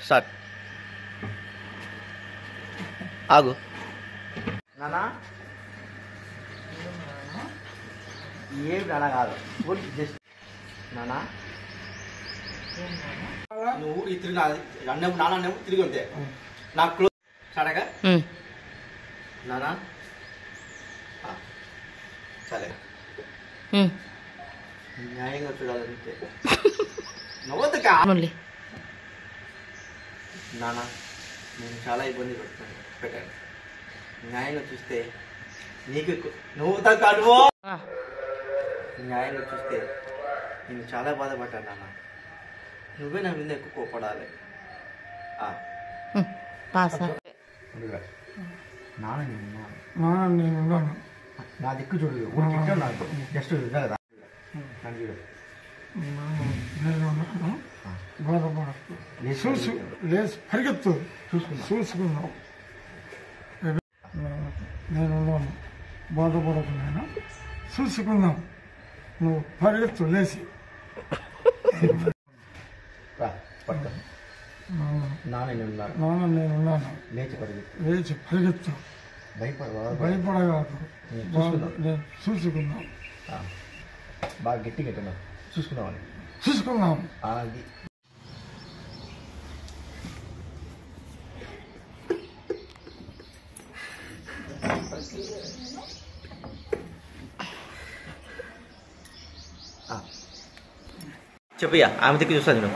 Start. ఆగు. నానా ఏం నానా కాదు, జస్ట్ నానా నువ్వు ఈ తిరిగి అన్నం నాన్న తిరిగి ఉంటే నాకు క్లోజ్ సడగా నానా సరే న్యాయంగా చూడాలంటే నవ్వద్దు కావాలి. నానా నేను చాలా ఇబ్బంది పెట్టాను. న్యాయంగా చూస్తే నీకు నువ్వుతా కాదు. న్యాయంగా చూస్తే నేను చాలా బాధపడ్డాను నాన్న. నువ్వే నా మీద ఎక్కువ కోపడాలి. నాన్న నేను నా దిక్కు చూడు, నాకు జస్ట్ చూడు. పరిగెత్తు చూసుకున్నావు. నేనున్నాను, బాధపడకు. నేను చూసుకున్నావు, నువ్వు పరిగెత్తు లేచి. నాన్న నేనున్నాను, లేచి పరిగెత్తు. భయపడగాదు. నేను చూసుకున్నాం, బాగా గట్టి గట్టినా చూసుకున్నాం. అది చెప్పయ్యా, ఆమె దగ్గర చూస్తాను నేను.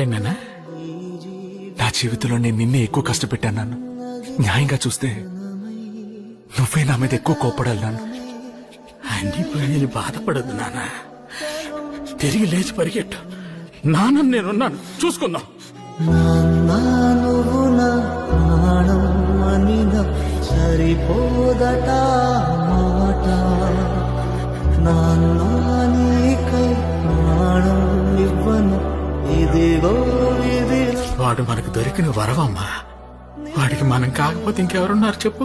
ఏనా నా జీవితంలో నేను నిన్నే ఎక్కువ కష్టపెట్టాను. నన్ను న్యాయంగా చూస్తే నువ్వే నా మీద ఎక్కువ కోపడాలి. నన్ను అన్ని బాధపడద్దు నాన్న, తిరిగి లేచి పరిగెట్టు. నాన్న నేనున్నాను, చూసుకుందాం. సరిపోదట మాట, నాన్నీకై ప్రాణం ఇవ్వను. ఇదిగో ఇది వాడు మనకు దొరికిన వరవమ్మా. వాడికి మనం కాకపోతే ఇంకెవరున్నారు చెప్పు.